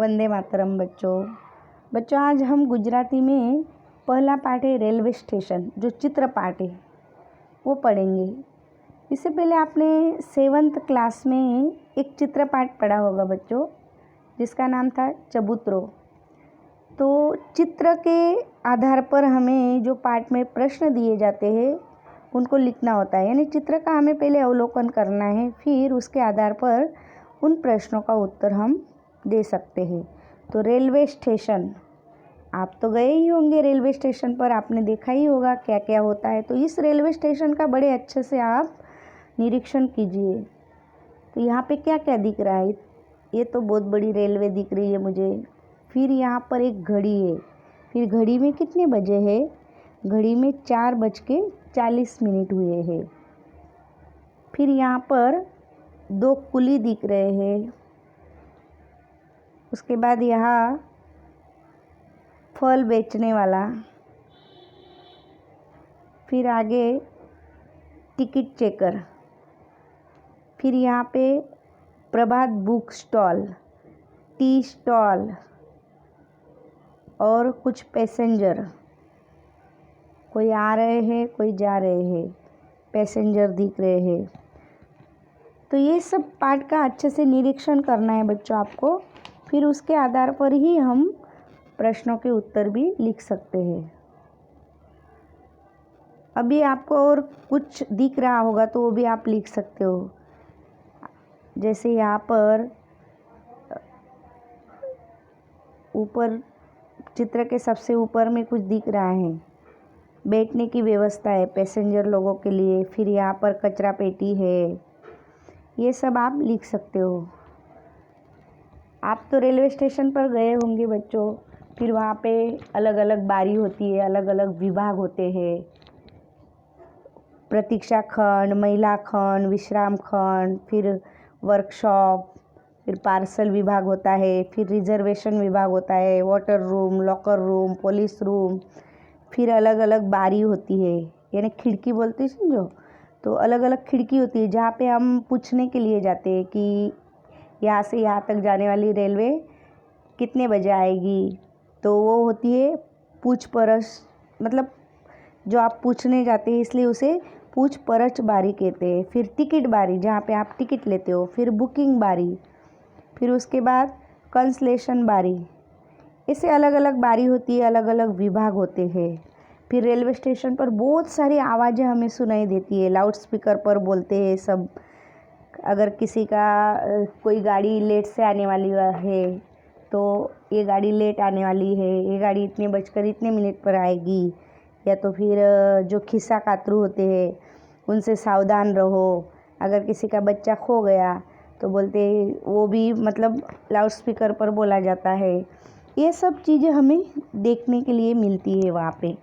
वंदे मातरम बच्चों आज हम गुजराती में पहला पाठ है रेलवे स्टेशन, जो चित्र पाठ है वो पढ़ेंगे। इससे पहले आपने 7th क्लास में एक चित्र पाठ पढ़ा होगा बच्चों, जिसका नाम था चबूतरो। तो चित्र के आधार पर हमें जो पाठ में प्रश्न दिए जाते हैं उनको लिखना होता है, यानी चित्र का हमें पहले अवलोकन करना है, फिर उसके आधार पर उन प्रश्नों का उत्तर हम दे सकते हैं। तो रेलवे स्टेशन, आप तो गए ही होंगे रेलवे स्टेशन पर, आपने देखा ही होगा क्या क्या होता है। तो इस रेलवे स्टेशन का बड़े अच्छे से आप निरीक्षण कीजिए। तो यहाँ पे क्या क्या दिख रहा है, ये तो बहुत बड़ी रेलवे दिख रही है मुझे। फिर यहाँ पर एक घड़ी है, फिर घड़ी में कितने बजे है, घड़ी में 4:40 हुए हैं। फिर यहाँ पर 2 कुली दिख रहे हैं। उसके बाद यहाँ फल बेचने वाला, फिर आगे टिकट चेकर, फिर यहाँ पे प्रभात बुक स्टॉल, टी स्टॉल और कुछ पैसेंजर, कोई आ रहे हैं कोई जा रहे हैं, पैसेंजर दिख रहे हैं। तो ये सब पाठ का अच्छे से निरीक्षण करना है बच्चों आपको, फिर उसके आधार पर ही हम प्रश्नों के उत्तर भी लिख सकते हैं। अभी आपको और कुछ दिख रहा होगा तो वो भी आप लिख सकते हो। जैसे यहाँ पर ऊपर चित्र के सबसे ऊपर में कुछ दिख रहा है, बैठने की व्यवस्था है पैसेंजर लोगों के लिए। फिर यहाँ पर कचरा पेटी है, ये सब आप लिख सकते हो। आप तो रेलवे स्टेशन पर गए होंगे बच्चों, फिर वहाँ पे अलग अलग बारी होती है, अलग अलग विभाग होते हैं, प्रतीक्षा खंड, महिला खंड, विश्राम खंड, फिर वर्कशॉप, फिर पार्सल विभाग होता है, फिर रिजर्वेशन विभाग होता है, water room, locker room, police room, फिर अलग अलग बारी होती है, यानी खिड़की बोलते हैं समझो। तो अलग अलग खिड़की होती है जहाँ पे हम पूछने के लिए जाते हैं कि यहाँ से यहाँ तक जाने वाली रेलवे कितने बजे आएगी। तो वो होती है पूछपरछ, मतलब जो आप पूछने जाते हैं इसलिए उसे पूछपरछ बारी कहते हैं। फिर टिकट बारी, जहाँ पे आप टिकट लेते हो, फिर बुकिंग बारी, फिर उसके बाद कंसलेशन बारी। ऐसे अलग अलग बारी होती है, अलग अलग विभाग होते हैं। फिर रेलवे स्टेशन पर बहुत सारी आवाज़ें हमें सुनाई देती है, लाउड स्पीकर पर बोलते हैं सब। अगर किसी का कोई गाड़ी लेट से आने वाली है तो ये गाड़ी लेट आने वाली है, ये गाड़ी इतने बजकर इतने मिनट पर आएगी। या तो फिर जो खिस्सा कातरू होते हैं उनसे सावधान रहो, अगर किसी का बच्चा खो गया तो बोलते हैं, वो भी मतलब लाउड स्पीकर पर बोला जाता है। ये सब चीज़ें हमें देखने के लिए मिलती है वहाँ पे।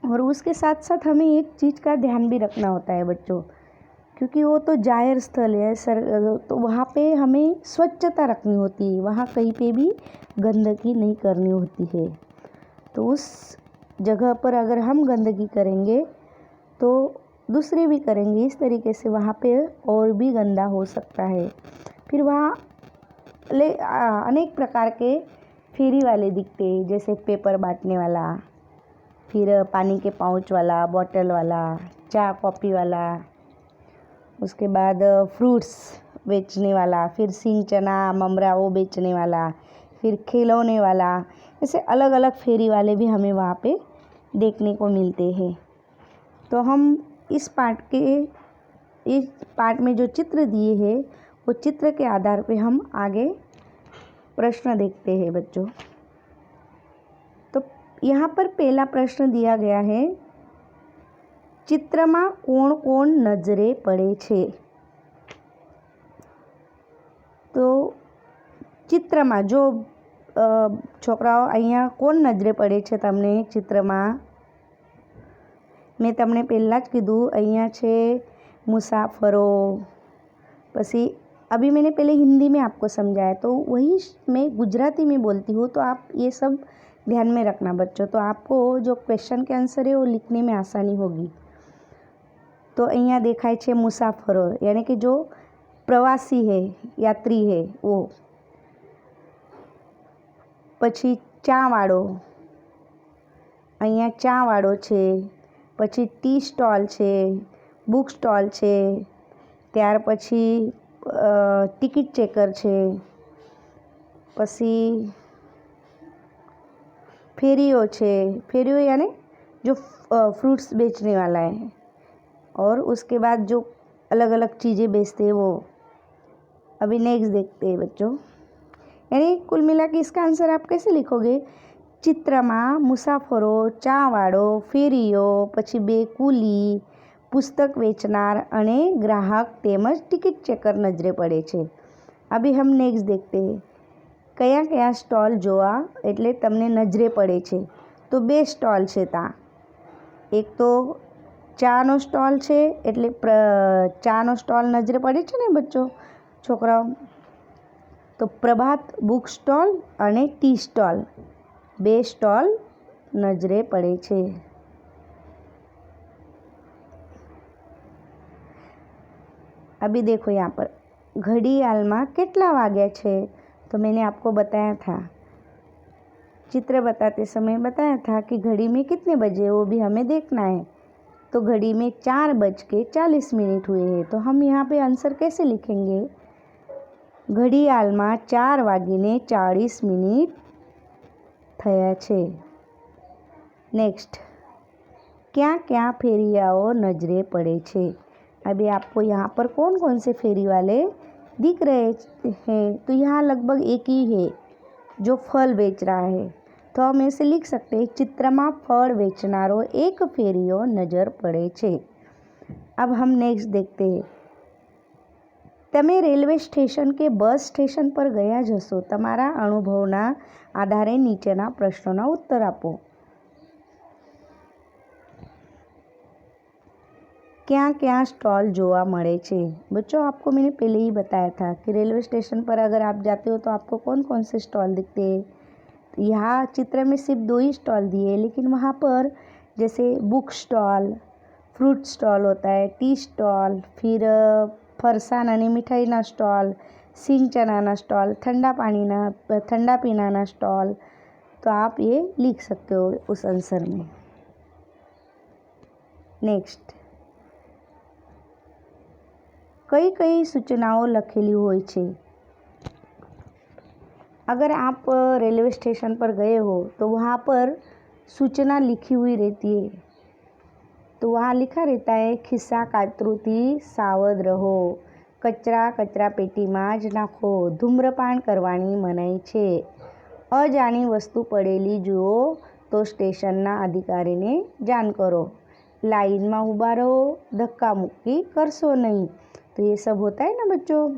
और उसके साथ साथ हमें एक चीज़ का ध्यान भी रखना होता है बच्चों, क्योंकि वो तो जाहिर स्थल है तो वहाँ पे हमें स्वच्छता रखनी होती है, वहाँ कहीं पे भी गंदगी नहीं करनी होती है। तो उस जगह पर अगर हम गंदगी करेंगे तो दूसरे भी करेंगे, इस तरीके से वहाँ पे और भी गंदा हो सकता है। फिर वहाँ अनेक प्रकार के फेरी वाले दिखते हैं, जैसे पेपर बांटने वाला, फिर पानी के पाउच वाला, बॉटल वाला, चाय कॉफ़ी वाला, उसके बाद फ्रूट्स बेचने वाला, फिर सिंग चना ममरा वो बेचने वाला, फिर खिलौने वाला। ऐसे अलग अलग फेरी वाले भी हमें वहाँ पे देखने को मिलते हैं। तो हम इस पाठ में जो चित्र दिए हैं वो चित्र के आधार पे हम आगे प्रश्न देखते हैं बच्चों। तो यहाँ पर पहला प्रश्न दिया गया है, चित्रमा कोण कोण नजरे पड़े छे। तो चित्रमा जो છોકરાઓ અહીંયા કોણ નજરે પડે છે તમને ચિત્રમાં? મેં તમને પહેલાં જ કીધું, અહીંયા છે મુસાફરો। પછી अभी मैंने पहले हिंदी में आपको समझाया, तो वही मैं गुजराती में बोलती हूँ, तो आप ये सब ध्यान में रखना बच्चों। तो आपको जो क्वेश्चन के आंसर है वो लिखने में आसानी होगी। तो અહીંયા દેખાય છે મુસાફરો, यानी कि जो प्रवासी है, यात्री है वो। પછી ચાવાળો, અહીંયા ચાવાળો છે, પછી ટી સ્ટોલ છે, બુક સ્ટોલ છે, ત્યાર પછી ટિકિટ ચેકર છે, પછી फेरियो छे, फेरियो यानी जो फ्रूट्स बेचने वाला है, और उसके बाद जो अलग अलग चीज़ें बेचते हैं वो। अभी नेक्स्ट देखते हैं बच्चों, यानी कुल मिला के इसका आंसर आप कैसे लिखोगे? चित्रमा मुसाफरो, चावाड़ो, फेरियो, पछी बे कूली, पुस्तक वेचनार अने ग्राहक तेमज टिकिट चेकर नजरे पड़े छे। अभी हम नेक्स्ट देखते हैं, कया कया स्टॉल जोवा एटले तमने नजरे पड़े छे? तो बे स्टॉल छे ता, एक तो चानो स्टॉल छे एटले चानो स्टॉल नजरे पड़े छे ने बच्चों छोकराओ। तो प्रभात बुक स्टॉल अने टी स्टॉल, बे स्टॉल नजरे पड़े छे। अभी देखो यहाँ पर घड़ियाल में कितना वाग्या छे? तो मैंने आपको बताया था, चित्र बताते समय बताया था कि घड़ी में कितने बजे, वो भी हमें देखना है। तो घड़ी में 4:40 हुए हैं। तो हम यहाँ पे आंसर कैसे लिखेंगे? घड़ियाल में 4:40 थया छे। नेक्स्ट, क्या क्या फेरियाओ नजरे पड़े छे? अभी आपको यहाँ पर कौन कौन से फेरी वाले दिख रहे हैं? तो यहाँ लगभग एक ही है जो फल बेच रहा है। तो हम ऐसे लिख सकते हैं, चित्र में फल बेचनारो एक फेरियो नजर पड़े छे। अब हम नेक्स्ट देखते हैं, तमे रेलवे स्टेशन के बस स्टेशन पर गया जशो, तमारा अनुभवना आधारे नीचेना प्रश्नोना उत्तर आपो। क्या क्या स्टॉल जोवा मळे छे? बच्चों आपको मैंने पहले ही बताया था कि रेलवे स्टेशन पर अगर आप जाते हो तो आपको कौन कौन से स्टॉल दिखते हैं। तो यहाँ चित्र में सिर्फ 2 ही स्टॉल दिए, लेकिन वहाँ पर जैसे बुक स्टॉल, फ्रूट स्टॉल होता है, टी स्टॉल, फिर फरसान अने मिठाईना स्टॉल, सिंग चनाना स्टॉल, ठंडा पीनाना स्टॉल। तो आप ये लिख सकते हो उस आंसर में। नेक्स्ट, कई कई सूचनाओं लखेली होय छे? अगर आप रेलवे स्टेशन पर गए हो तो वहाँ पर सूचना लिखी हुई रहती है। तो वहाँ लिखा रहता है, खिस्सा कातरूथी सावध रहो, कचरा कचरा पेटी में ज नाखो, धूम्रपान करवानी मनाई छे, अजाणी वस्तु पड़ेली जुओ तो स्टेशनना अधिकारी ने जाण करो, लाइन में ऊभा रहो, धक्का मुक्की करशो नहीं। तो ये सब होता है ना बच्चों।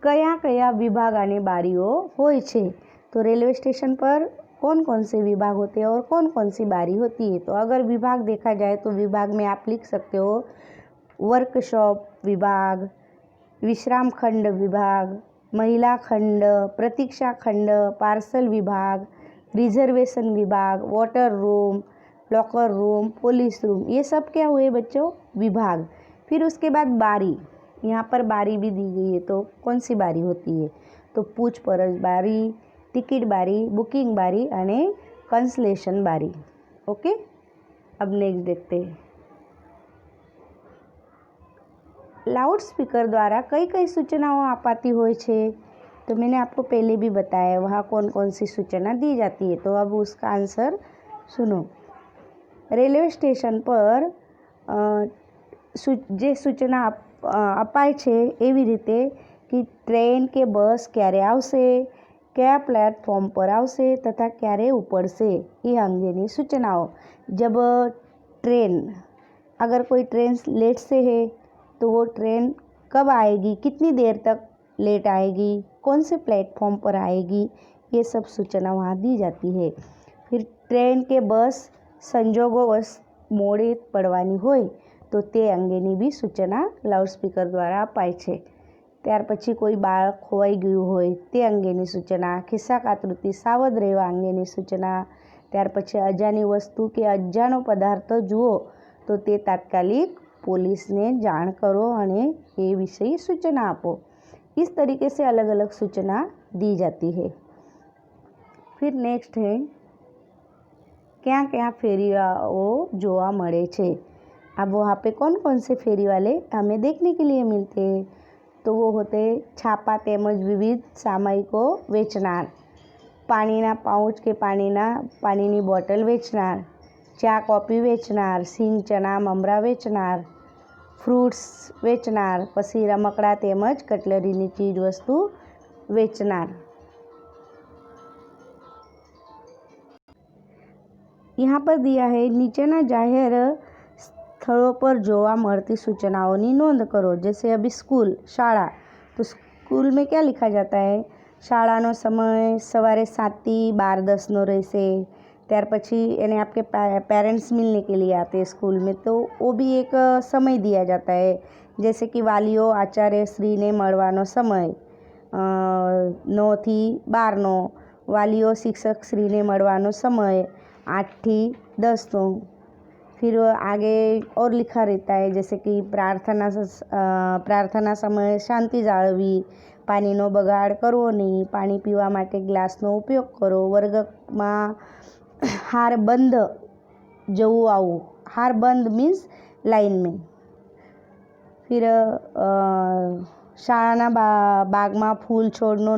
कया कया विभाग आने बारीओ होय छे? तो रेलवे स्टेशन पर कौन कौन से विभाग होते हैं और कौन कौन सी बारी होती है? तो अगर विभाग देखा जाए तो विभाग में आप लिख सकते हो, वर्कशॉप विभाग, विश्राम खंड विभाग, महिला खंड, प्रतीक्षा खंड, पार्सल विभाग, रिजर्वेशन विभाग, water room, locker room, police room. ये सब क्या हुए बच्चों? विभाग। फिर उसके बाद बारी, यहाँ पर बारी भी दी गई है। तो कौन सी बारी होती है? तो पूछपरछ बारी, टिकट बारी, बुकिंग बारी अने कंसलेशन बारी। ओके, अब नेक्स्ट देखते हैं, लाउड स्पीकर द्वारा कई कई सूचनाओं आपाती होय छे? तो मैंने आपको पहले भी बताया वहाँ कौन कौन सी सूचना दी जाती है। तो अब उसका आंसर सुनो। रेलवे स्टेशन पर जे सूचना अपाय छे एवी रीते कि ट्रेन के बस क्यारे आवशे, क्या प्लेटफॉर्म पर आवशे तथा क्यारे उपड़शे, ये अंगेनी सूचनाओं। जब ट्रेन, अगर कोई ट्रेन लेट से है तो वो ट्रेन कब आएगी, कितनी देर तक लेट आएगी, कौन से प्लेटफॉर्म पर आएगी, ये सब सूचना वहाँ दी जाती है। फिर ट्रेन के बस संजोगोवश मोड़े पड़वानी होय तो ते अंगेनी भी सूचना लाउडस्पीकर द्वारा अपाय छे। त्यार पछी कोई बाळक खोवाई गयुं होय ते अंगेनी सूचना, खिस्सा कातरूथी सावध रहेवा अंगेनी सूचना, त्यार पछी अजाणी वस्तु के अजाणो पदार्थ जुओ तो ते तात्कालिक પોલીસને જાણ કરો અને એ વિષય सूचना આપો। इस तरीके से अलग अलग सूचना दी जाती है। फिर नेक्स्ट है क्या क्या फेरियाओ जोवा मळे छे। अब वहाँ पे कौन कौन से फेरी वाले हमें देखने के लिए मिलते हैं, तो वो होते छापा તેમજ વિવિધ સામયિકો વેચનાર, પાણીના પાઉચ કે પાણીની બોટલ વેચનાર, ચા કોફી વેચનાર, સિંગ ચણા મમરા વેચનાર, ફ્રૂટ્સ વેચનાર, પછી રમકડા તેમજ કટલરીની ચીજ વસ્તુ વેચનાર। यहाँ पर दिया है नीचेना जाहिर स्थलों पर जोवा मळती सूचनाओनी नोंध करो। जैसे अभी स्कूल शाला, तो स्कूल में क्या लिखा जाता है, शाळानो समय सवारे 7 થી 12:10 રહેશે। ત્યાર પછી यानी आपके पेरेंट्स मिलने के लिए आते हैं स्कूल में, तो वो भी एक समय दिया जाता है। जैसे कि वालियों आचार्य श्री ने મળવાનો समय 9 થી 12નો, वालियों शिक्षक श्री ने મળવાનો समय 8 થી 10નો। फिर आगे और लिखा रहता है जैसे कि प्रार्थना समय शांति जाळवी, पानीनो बगाड़ करवो नहीं, पानी पीवा माटे ग्लासनो उपयोग करो, वर्गमां हार बंद जवुं आवुं। हार बंद मीन्स लाइन में। फिर शाळाना बागमां फूल छोड़नो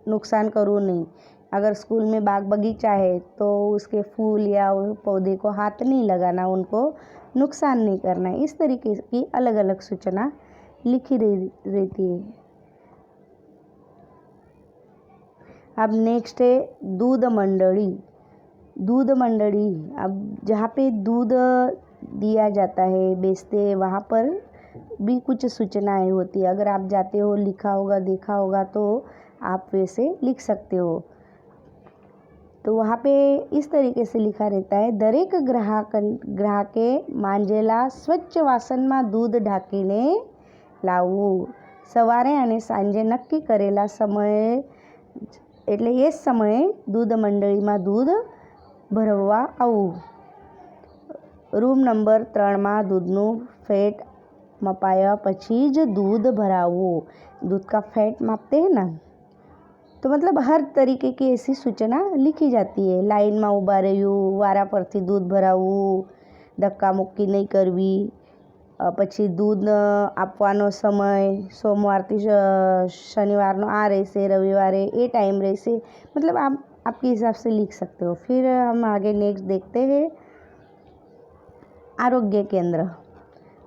नुकसान करवुं नहीं। अगर स्कूल में बाग बगीचा है तो उसके फूल या पौधे को हाथ नहीं लगाना, उनको नुकसान नहीं करना। इस तरीके की अलग अलग सूचना लिखी रहती है। अब नेक्स्ट है दूध मंडली। दूध मंडली, अब जहाँ पे दूध दिया जाता है, बेचते हैं, वहाँ पर भी कुछ सूचनाएं होती है। अगर आप जाते हो, लिखा होगा, देखा होगा, तो आप वैसे लिख सकते हो। तो वहाँ पे इस तरीके से लिखा रहता है, दरेक ग्राहके માંજેલા સ્વચ્છ વાસણમાં दूध ઢાંકીને લાવવું। સવારે અને સાંજે નક્કી કરેલા સમયે એટલે એ જ સમયે दूध મંડળીમાં दूध ભરવા આવવું। રૂમ નંબર 3માં दूधનું ફેટ મપાયા પછી જ दूध भरावू। दूध का फैट मापते हैं ना, तो मतलब हर तरीके की ऐसी सूचना लिखी जाती है। लाइन में ऊभा रह्યું, वारा परथी दूध भरावू, धक्का मुक्की नहीं करवी, પછી दूध આપવાનો समय सोमवारથી शनिवारનો आ રહેશે, रविवारे ये टाइम રહેશે। मतलब आप आपके हिसाब से लिख सकते हो। फिर हम आगे नेक्स्ट देखते हैं आरोग्य केंद्र।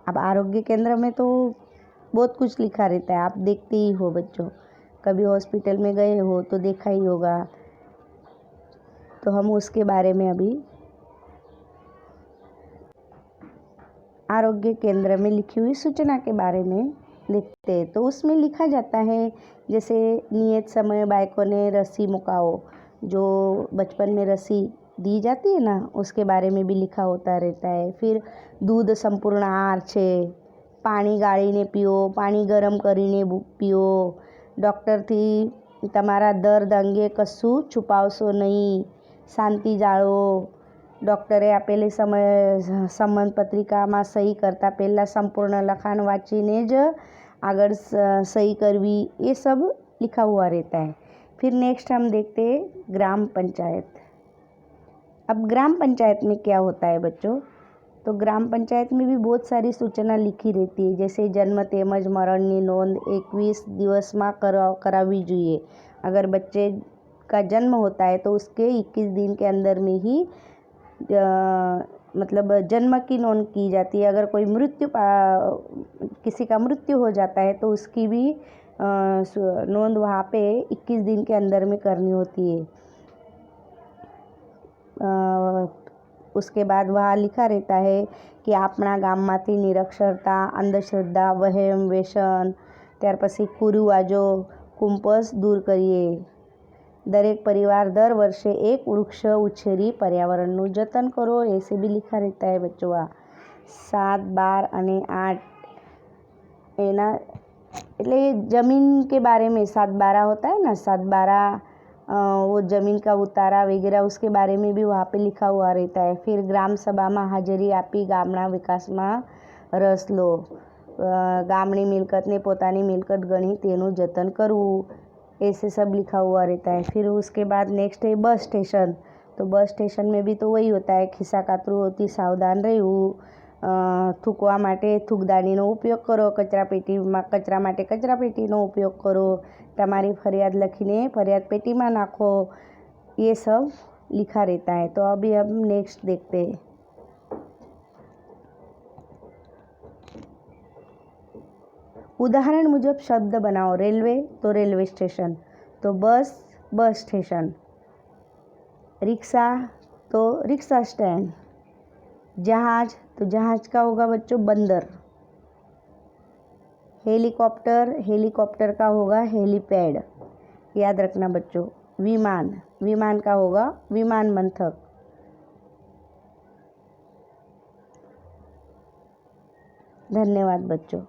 अब आरोग्य केंद्र में तो बहुत कुछ लिखा रहता है, आप देखते ही हो बच्चों, कभी हॉस्पिटल में गए हो तो देखा ही होगा। तो हम उसके बारे में अभी आरोग्य केंद्र में लिखी हुई सूचना के बारे में लिखते हैं। तो उसमें लिखा जाता है जैसे नियत समय बालकों ने रस्सी मुकाओ, जो बचपन में रस्सी दी जाती है ना, उसके बारे में भी लिखा होता रहता है। फिर दूध संपूर्ण आहार छे, पानी गाळीने पीओ, पानी गरम करीने पीओ, डॉक्टरथी तमारा दर्द अंगे कशुं छुपावशो नहीं, शांति जाळवो, डॉक्टरे आपेली संबंध पत्रिकामां सही करता पहला संपूर्ण लखाण वाँचीने ज आगळ सही करवी, ये सब लिखा हुआ रहता है। फिर नेक्स्ट हम देखते हैं ग्राम पंचायत। अब ग्राम पंचायत में क्या होता है बच्चों, तो ग्राम पंचायत में भी बहुत सारी सूचना लिखी रहती है। जैसे जन्म तेमज मरणनी नोंध 21 દિવસમાં करावी જોઈએ। अगर बच्चे का जन्म होता है तो उसके 21 दिन के अंदर में ही मतलब जन्म की नोंद की जाती है। अगर कोई किसी का मृत्यु हो जाता है तो उसकी भी नोंद वहाँ पे 21 दिन के अंदर में करनी होती है। उसके बाद वहाँ लिखा रहता है कि आपना गाममांथी निरक्षरता, अंधश्रद्धा, वहेम व्यसन, त्यार पछी कुरिवाजो, कुंपस दूर करिए। दरेक परिवार दर वर्षे एक वृक्ष उछेरी पर्यावरणનું जतन करो, ऐसे भी लिखा रहता है बच्चों। 7, 12 અને 8 एना એટલે जमीन के बारे में 7-12 होता है ना, 7-12 वो ज़मीन का उतारा वगैरह उसके बारे में भी वहाँ पे लिखा हुआ रहता है। फिर ग्राम सभा में हाजरी आपी गामना विकास में રસ લો, ગામની મિલकत ने પોતાની मिलकत गणी तेनु जतन करવું, ऐसे सब लिखा हुआ रहता है। फिर उसके बाद नेक्स्ट है बस स्टेशन। तो बस स्टेशन में भी तो वही होता है, खिस्सा कातरू होती सावधान રહેવું, થૂકવા માટે થૂકદાનીનો ઉપયોગ કરો, કચરા માટે કચરાપેટીનો ઉપયોગ કરો, તમારી फरियाद લખીને फरियाद पेटी में नाखो, ये सब लिखा रहता है। तो अभी हम नेक्स्ट देखते हैं। उदाहरण मुजब शब्द बनाओ। रेलवे तो रेलवे स्टेशन, तो बस बस स्टेशन, रिक्शा तो रिक्शा स्टैंड, जहाज तो जहाज का होगा बच्चों बंदर, हेलीकॉप्टर हेलीकॉप्टर का होगा हेलीपैड, याद रखना बच्चों। विमान विमान का होगा विमान मंथक। धन्यवाद बच्चों।